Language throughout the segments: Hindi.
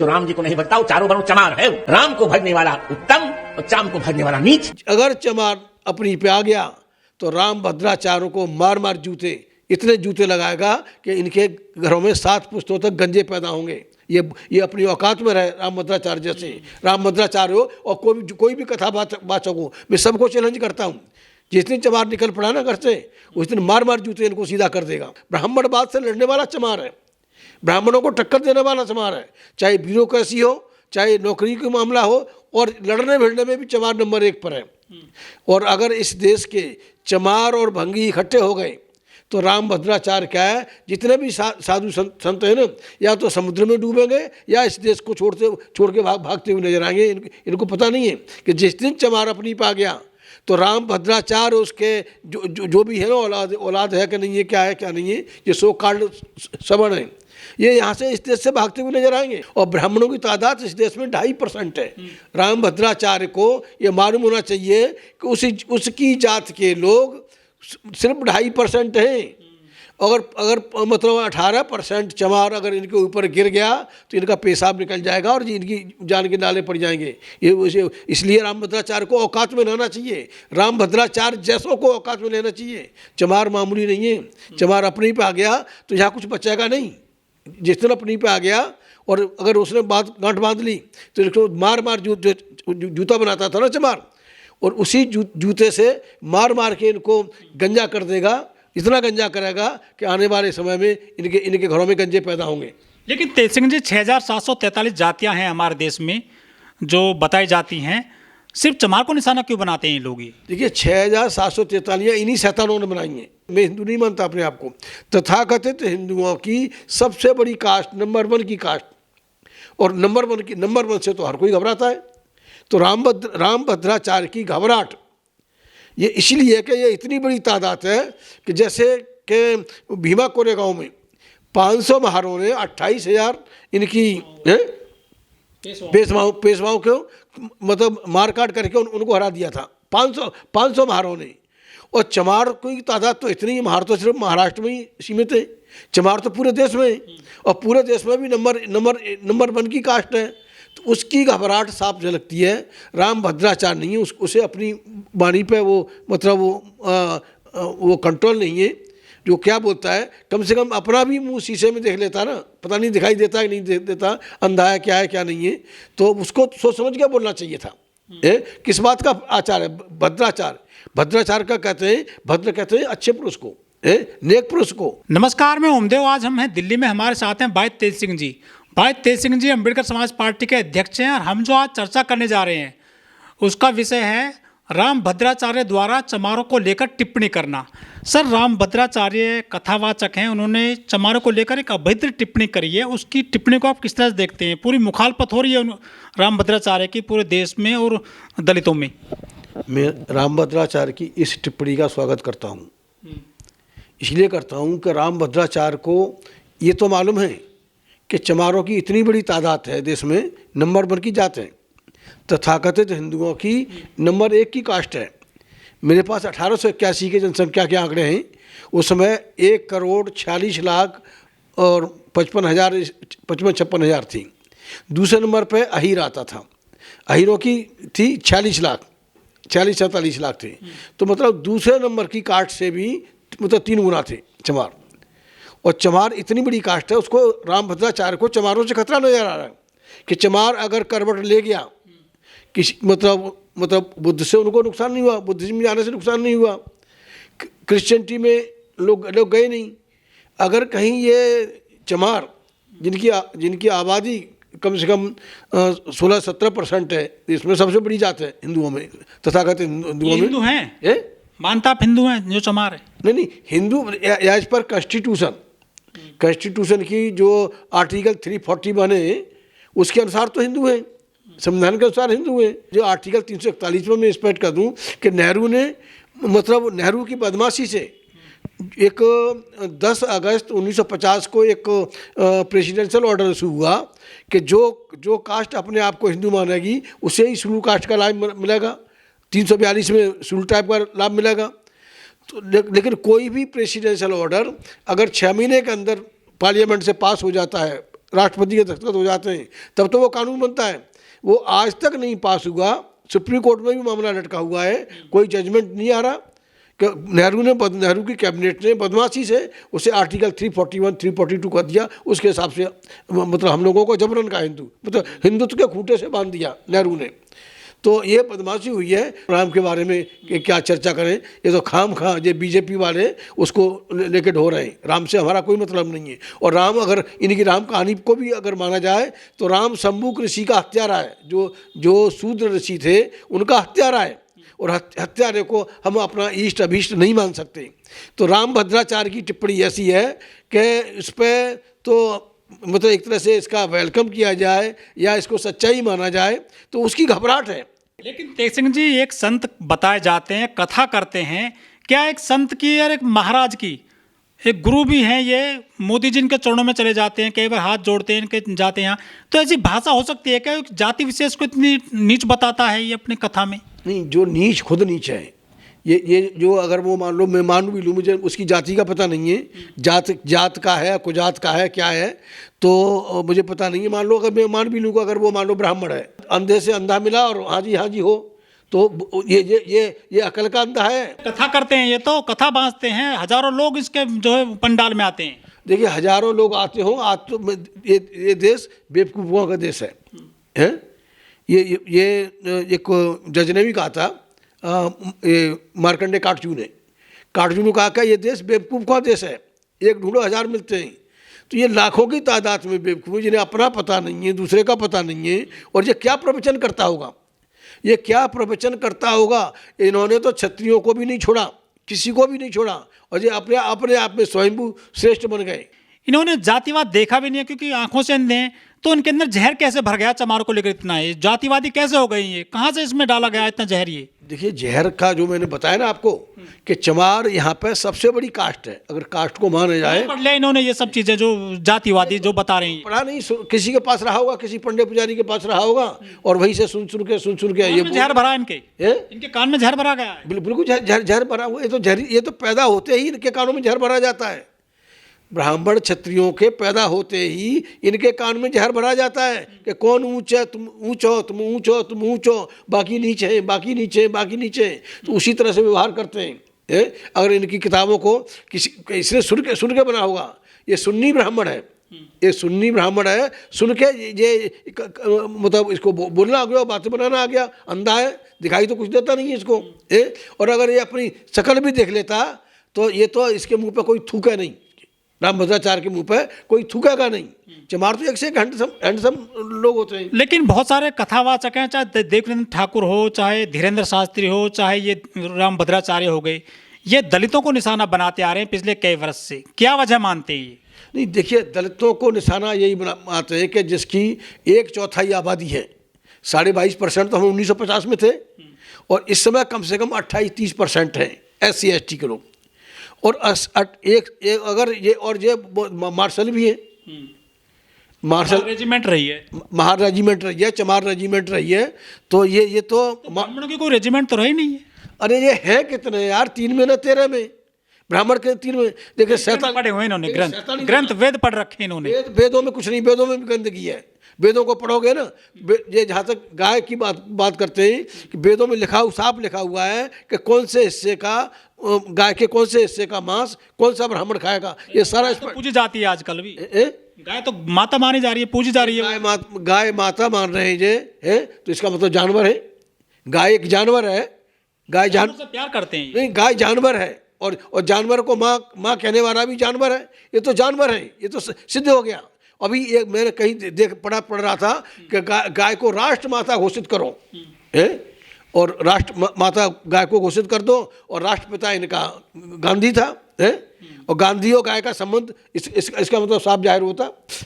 जो राम जी को नहीं भजता वो चारों बनो चमार है। राम को भजने वाला उत्तम और चाम को भजने वाला नीच। अगर चमार अपनी पे आ गया तो राम भद्राचार्यों को मार मार जूते, इतने जूते लगाएगा कि इनके घरों में 7 पुश्तों तक गंजे पैदा होंगे। ये अपनी औकात में रहे राम भद्राचार्य जैसे। राम भद्राचार्य हो और कोई भी कथा वाचक हो, मैं सबको चैलेंज करता हूँ, जिस दिन चमार निकल पड़ा ना घर से, उस दिन मार मार जूते इनको सीधा कर देगा। ब्राह्मणवाद से लड़ने वाला चमार है, ब्राह्मणों को टक्कर देने वाला चमार है, चाहे ब्यूरोक्रेसी हो, चाहे नौकरी का मामला हो, और लड़ने भिड़ने में भी चमार नंबर 1 पर है। और अगर इस देश के चमार और भंगी इकट्ठे हो गए तो राम भद्राचार्य क्या है, जितने भी साधु संत हैं ना, या तो समुद्र में डूबेंगे या इस देश को छोड़ के भागते हुए नजर आएंगे। इनको पता नहीं है कि जिस दिन चमार अपनी पा गया तो राम भद्राचार्य उसके जो भी है ना, औलाद है कि नहीं है, क्या है क्या नहीं है, ये सो काल्ड सवर्ण है, ये यहाँ से इस देश से भागते हुए नजर आएंगे। और ब्राह्मणों की तादाद इस देश में 2.5% है। राम भद्राचार्य को ये मालूम होना चाहिए कि उसकी जात के लोग सिर्फ 2.5% हैं। अगर मतलब 18% चमार अगर इनके ऊपर गिर गया तो इनका पेशाब निकल जाएगा और इनकी जान के नाले पड़ जाएंगे। इसलिए राम भद्राचार्य को औकात में रहना चाहिए, राम भद्राचार्य जैसों को औकात में लेना चाहिए। चमार मामूली नहीं है, चमार अपनी पे आ गया तो यहाँ कुछ बचेगा नहीं। जिस दिन अपनी पे आ गया और अगर उसने गांठ बांध ली तो इसको मार मार जूता बनाता था ना चमार, और उसी जूते से मार मार के इनको गंजा कर देगा। इतना गंजा करेगा कि आने वाले समय में इनके घरों में गंजे पैदा होंगे। लेकिन तेज सिंह जी, 6743 जातियां हैं हमारे देश में जो बताई जाती हैं, सिर्फ चमार को निशाना क्यों बनाते हैं ये लोग? देखिए 6743 इन्हीं शैतानों ने बनाई हैं। मैं हिंदू नहीं मानता अपने आप को। तथाकथित हिंदुओं की सबसे बड़ी कास्ट, नंबर 1 की कास्ट, और नंबर 1 से तो हर कोई घबराता है। तो राम भद्राचार्य की घबराहट ये इसलिए कि ये इतनी बड़ी तादाद है कि जैसे कि भीमा कोरेगांव में 500 महारों ने 28,000 इनकी पेशवाओं को मतलब मार काट करके उनको हरा दिया था। 500 महारों ने। और चमार की तादाद तो इतनी, महार तो सिर्फ महाराष्ट्र में ही सीमित है, चमार तो पूरे देश में है, और पूरे देश में भी नंबर 1 की कास्ट है। तो उसकी घबराहट साफ झलकती है। राम भद्राचार्य नहीं है, उसे अपनी वाणी पे वो मतलब वो कंट्रोल नहीं है। जो क्या बोलता है, कम से कम अपना भी मुंह शीशे में देख लेता ना, पता नहीं दिखाई देता है कि नहीं देता, अंधा है क्या नहीं है, तो उसको सोच समझ के बोलना चाहिए था। किस बात का आचार है भद्राचार्य का भद्र कहते हैं अच्छे पुरुष को, नेक पुरुष को। नमस्कार, मैं ओमदेव। आज हम हैं दिल्ली में, हमारे साथ हैं भाई तेज सिंह जी। भाई तेज सिंह जी अम्बेडकर समाज पार्टी के अध्यक्ष हैं, और हम जो आज चर्चा करने जा रहे हैं उसका विषय है राम भद्राचार्य द्वारा चमारों को लेकर टिप्पणी करना। सर, राम भद्राचार्य कथावाचक हैं, उन्होंने चमारों को लेकर एक अभद्र टिप्पणी करी है। उसकी टिप्पणी को आप किस तरह से देखते हैं? पूरी मुखालफत हो रही है राम भद्राचार्य की पूरे देश में और दलितों में। मैं राम भद्राचार्य की इस टिप्पणी का स्वागत करता हूँ। इसलिए करता हूँ कि राम भद्राचार्य को ये तो मालूम है कि चमारों की इतनी बड़ी तादाद है देश में, नंबर 1 की जात है, तथाकथित हिंदुओं की नंबर 1 की कास्ट है। मेरे पास 1881 के जनसंख्या के आंकड़े हैं। उस समय 1,46,00,000 और 55,000 थी। दूसरे नंबर पे अहीर आता था, अहीरों की थी 46 लाख थे। तो मतलब दूसरे नंबर की कास्ट से भी मतलब 3 गुना थे चमार। और चमार इतनी बड़ी कास्ट है, उसको राम भद्राचार्य को चमारों से खतरा नजर आ रहा है कि चमार अगर करवट ले गया किसी मतलब बुद्ध से उनको नुकसान नहीं हुआ, बुद्धिज्म में जाने से नुकसान नहीं हुआ, क्रिश्चियनिटी में लोग गए नहीं। अगर कहीं ये चमार जिनकी आबादी कम से कम 16-17% है, इसमें सबसे बड़ी जात है हिंदुओं में, तथाकथित हिंदुओं में। हिंदू हैं? मानता आप हिंदू हैं जो चमार है? नहीं, हिंदू एज पर कॉन्स्टिट्यूशन की जो आर्टिकल 340 बने उसके अनुसार तो हिंदू हैं, संविधान के अनुसार हिंदू हैं। जो आर्टिकल 341 में मैं स्पष्ट कर दूं कि नेहरू की बदमाशी से एक 10 अगस्त 1950 को एक प्रेसिडेंशियल ऑर्डर इशू हुआ कि जो कास्ट अपने आप को हिंदू मानेगी उसे ही शेड्यूल कास्ट का लाभ मिलेगा, 342 में शेड्यूल टाइप का लाभ मिलेगा। तो लेकिन कोई भी प्रेसिडेंशियल ऑर्डर अगर 6 महीने के अंदर पार्लियामेंट से पास हो जाता है राष्ट्रपति के दस्तखत हो जाते हैं तब तो वो कानून बनता है। वो आज तक नहीं पास हुआ, सुप्रीम कोर्ट में भी मामला लटका हुआ है, कोई जजमेंट नहीं आ रहा कि नेहरू की कैबिनेट ने बदमाशी से उसे आर्टिकल 341 342 कर दिया, उसके हिसाब से मतलब हम लोगों को जबरन का मतलब हिंदुत्व के खूंटे से बांध दिया नेहरू ने। तो ये बदमाशी हुई है। राम के बारे में कि क्या चर्चा करें, ये तो खाम खा ये बीजेपी वाले उसको लेके ढो रहे हैं। राम से हमारा कोई मतलब नहीं है। और राम अगर इनकी राम कहानी को भी अगर माना जाए तो राम शंभुक ऋषि का हत्यारा है, जो शूद्र ऋषि थे उनका हत्यारा है, और हत्यारे को हम अपना इष्ट अभीष्ट नहीं मान सकते। तो राम भद्राचार्य की टिप्पणी ऐसी है कि इस पर तो मतलब एक तरह से इसका वेलकम किया जाए या इसको सच्चाई माना जाए तो उसकी घबराहट है। लेकिन तेज सिंह जी, एक संत बताए जाते हैं, कथा करते हैं, क्या एक संत की और एक महाराज की, एक गुरु भी हैं, ये मोदी जी इनके चरणों में चले जाते हैं, कई बार हाथ जोड़ते हैं इनके जाते हैं, तो ऐसी भाषा हो सकती है क्या? जाति विशेष को इतनी नीच बताता है ये अपनी कथा में? नहीं, जो नीच खुद नीच है। ये जो अगर वो मान लो मैं मान भी लूँ, मुझे उसकी जाति का पता नहीं है, जात का है कुजात का है क्या है तो मुझे पता नहीं है। मान लो अगर मैं मान भी लूँ अगर वो मान लो ब्राह्मण है, अंधे से अंधा मिला और हाँ जी हो, तो ये अकल का अंधा है। कथा करते हैं, ये तो कथा बांधते हैं, हजारों लोग इसके जो है पंडाल में आते हैं। देखिए हजारों लोग आते हों, आज तो ये देश बेवकूफ़ों का देश है। ये एक जज ने भी कहा था, मार्कंडे काटजू ने कहा कि ये देश बेवकूफ़ का देश है, एक ढूंढो हजार मिलते हैं। तो ये लाखों की तादाद में बेवकूफ़ जिन्हें अपना पता नहीं है, दूसरे का पता नहीं है, और ये क्या प्रवचन करता होगा, ये क्या प्रवचन करता होगा। इन्होंने तो क्षत्रियों को भी नहीं छोड़ा, किसी को भी नहीं छोड़ा, और ये अपने आप में स्वयंभू श्रेष्ठ बन गए। इन्होंने जातिवाद देखा भी नहीं है क्योंकि आंखों से अंधे हैं, तो इनके अंदर जहर कैसे भर गया चमार को लेकर इतना? ये जातिवादी कैसे हो गई? ये कहाँ से इसमें डाला गया इतना जहर? ये देखिए जहर का जो मैंने बताया ना आपको कि चमार यहाँ पे सबसे बड़ी कास्ट है, अगर कास्ट को माना जाए। पढ़ लिया इन्होंने ये सब चीजें जो जातिवादी जो बता रहे हैं? पढ़ा नहीं, किसी के पास रहा होगा, किसी पंडित पुजारी के पास रहा होगा, और वहीं से सुन सुन के ये जहर भरा इनके कान में जहर भरा गया है। बिल्कुल जहर भरा हुआ। ये तो पैदा होते ही इनके कानों में जहर भरा जाता है। ब्राह्मण क्षत्रियों के पैदा होते ही इनके कान में जहर भरा जाता है कि कौन ऊंच है, तुम ऊंच हो, तुम ऊंच हो, तुम ऊंच हो, बाकी नीचे हैं, बाकी नीचे हैं, बाकी नीचे हैं। तो उसी तरह से व्यवहार करते हैं। अगर इनकी किताबों को इसने सुन के बना होगा, ये सुन्नी ब्राह्मण है, ये सुन्नी ब्राह्मण है, सुन के ये मतलब इसको बोलना आ गया, बातें बनाना आ गया, अंधा है, दिखाई तो कुछ देता नहीं है इसको। और अगर ये अपनी शकल भी देख लेता तो ये तो इसके मुंह पे कोई थूका नहीं, राम भद्राचार्य के मुंह पे कोई थूकेगा नहीं। चमार तो एक से एक हैंडसम लोग होते हैं। लेकिन बहुत सारे कथावाचक हैं, चाहे देवरेंद्र ठाकुर हो, चाहे धीरेन्द्र शास्त्री हो, चाहे ये राम भद्राचार्य हो गए, ये दलितों को निशाना बनाते आ रहे हैं पिछले कई वर्ष से। क्या वजह मानते हैं ये? नहीं देखिए, दलितों को निशाना यही बनाते हैं कि जिसकी 1/4 आबादी है, 22.5% तो हम 1950 में थे, और इस समय कम से कम 28-30% हैं SC/ST के लोग। और अगर ये मार्शल भी है, मार्शल रेजिमेंट रही है, महार रेजिमेंट रही है, चमार रेजिमेंट रही है, तो ये तो ब्राह्मणों की कोई रेजिमेंट तो रही नहीं है। अरे ये है कितने यार, 3 में ना 13 में ब्राह्मण के 3 में। देखिए शैतान पढ़े हुए इन्होंने, ग्रंथ वेद पढ़ रखे इन्होंने। वेदों में कुछ नहीं, वेदों में भी गंदगी है। वेदों को पढ़ोगे ना, ये जहाँ तक गाय की बात करते हैं कि वेदों में साफ लिखा हुआ है कि कौन से हिस्से का, गाय के कौन से हिस्से का मांस कौन सा ब्राह्मण खाएगा, ये सारा तो पूजी जाती है आजकल भी। गाय तो माता मानी जा रही है, पूजी जा रही है। गाय माता मान रहे हैं ये, तो इसका मतलब जानवर है। गाय एक जानवर है, गाय से प्यार करते हैं। नहीं, गाय जानवर है, और जानवर को माँ कहने वाला भी जानवर है। ये तो जानवर है, ये तो सिद्ध हो गया। अभी एक मैंने कहीं पढ़ रहा था कि गाय को राष्ट्र माता घोषित करो, और राष्ट्र माता गाय को घोषित कर दो, और राष्ट्रपिता इनका गांधी था, और गांधी और गाय का संबंध इसका मतलब साफ जाहिर होता।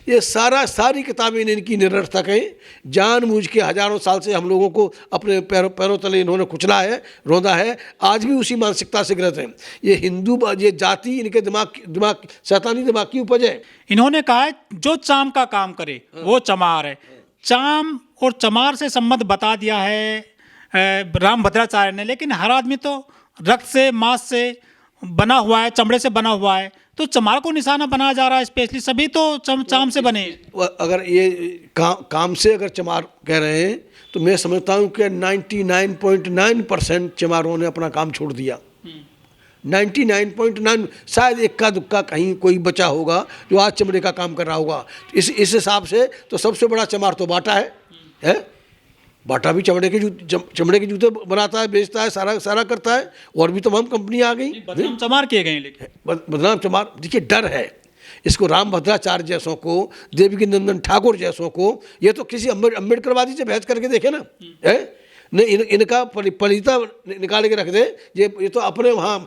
ये सारी किताबें इनकी निरर्थक हैं। जानबूझ के हजारों साल से हम लोगों को अपने पैरों तले इन्होंने कुचला है, रौंदा है। आज भी उसी मानसिकता से ग्रस्त हैं। ये हिंदू, ये जाति इनके दिमाग शैतानी दिमाग की उपज है। इन्होंने कहा है जो चाम का काम करे वो चमार है। चाम और चमार से संबंध बता दिया है राम भद्राचार्य ने। लेकिन हर आदमी तो रक्त से, मांस से बना हुआ है, चमड़े से बना हुआ है, तो चमार को निशाना बनाया जा रहा है स्पेशली, सभी तो चाम से बने हैं। अगर ये काम से अगर चमार कह रहे हैं तो मैं समझता हूँ कि 99.9% चमारों ने अपना काम छोड़ दिया। 99.9, शायद इक्का दुक्का कहीं कोई बचा होगा जो आज चमड़े का काम कर रहा होगा। इस हिसाब से तो सबसे बड़ा चमार तो बाटा है? बाटा भी चमड़े के जूते बनाता है, बेचता है, सारा करता है। और भी तमाम कंपनियां आ गई। बदनाम चमार किए गए, लेकिन बदनाम चमार, देखिए डर है इसको। राम भद्राचार्य जैसों को, देवकी नंदन ठाकुर जैसों को, ये तो किसी अम्बेडकरवादी से बहस करके देखे ना, है नहीं, इनका पलिता निकाल के रख दे। ये तो अपने वहाँ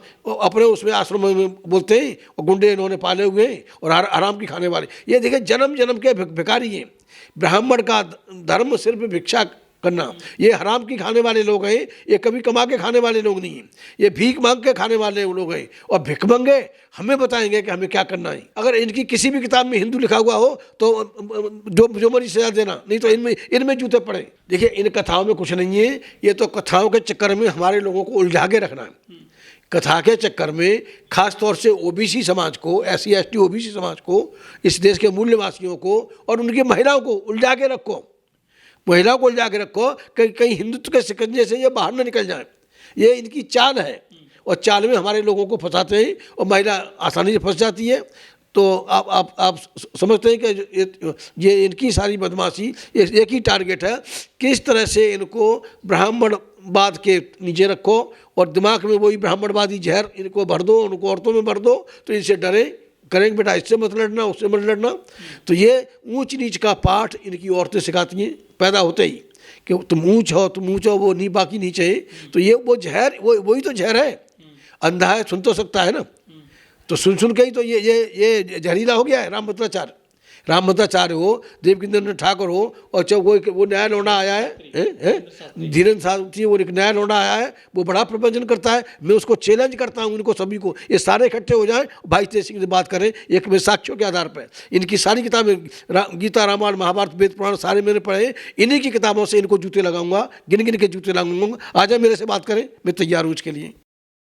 अपने उसमें आश्रम में बोलते हैं और गुंडे इन्होंने पाले हुए हैं और आराम की खाने वाले। ये देखिए जन्म जन्म के भिखारी हैं। ब्राह्मण का धर्म सिर्फ भिक्षा करना, ये हराम की खाने वाले लोग हैं। ये कभी कमा के खाने वाले लोग नहीं हैं, ये भीख मांग के खाने वाले लोग हैं। और भिखमंगे हमें बताएंगे कि हमें क्या करना है। अगर इनकी किसी भी किताब में हिंदू लिखा हुआ हो तो जो मर्जी सजा देना, नहीं तो इनमें जूते पड़े। देखिए इन कथाओं में कुछ नहीं है। ये तो कथाओं के चक्कर में हमारे लोगों को उलझा के रखना है। कथा के चक्कर में खास तौर से ओबीसी समाज को, SC ST ओबीसी समाज को, इस देश के मूल्यवासियों को और उनकी महिलाओं को उलझा के रखो। महिलाओं को उलझा के रखो कहीं हिंदुत्व के शिकंजे से ये बाहर न निकल जाए। ये इनकी चाल है और चाल में हमारे लोगों को फंसाते हैं और महिला आसानी से फंस जाती है। तो आप समझते हैं कि ये इनकी सारी बदमाशी एक ही टारगेट है, किस तरह से इनको ब्राह्मणवाद के नीचे रखो और दिमाग में वही ब्राह्मणवादी जहर इनको भर दो, उनको औरतों में भर दो तो इनसे डरे, करेंगे बेटा इससे मत लड़ना, उससे मत लड़ना। तो ये ऊंच नीच का पाठ इनकी औरतें सिखाती हैं पैदा होते ही कि तुम ऊंच हो, वो नहीं, बाकी नीचे है। तो ये वो जहर, वही तो जहर है। अंधा है सुन तो सकता है ना, तो सुन के ही तो ये जहरीला हो गया है। राम भद्राचार्य हो, देवकी नंदन ठाकुर हो और जब वो नया लौंडा आया है धीरेन्द्र साहू, वो एक नया लौंडा आया है, वो बड़ा प्रवचन करता है। मैं उसको चैलेंज करता हूँ इनको सभी को, ये सारे इकट्ठे हो जाएं, भाई तेज सिंह से बात करें एक में साक्ष्यों के आधार पर। इनकी सारी किताबें गीता, रामायण, महाभारत, वेद पुराण सारे मैंने पढ़े। इन्हीं की किताबों से इनको जूते लगाऊंगा, गिन के जूते लगाऊंगा। आ जाए मेरे से बात करें, मैं तैयार हूँ इसके लिए।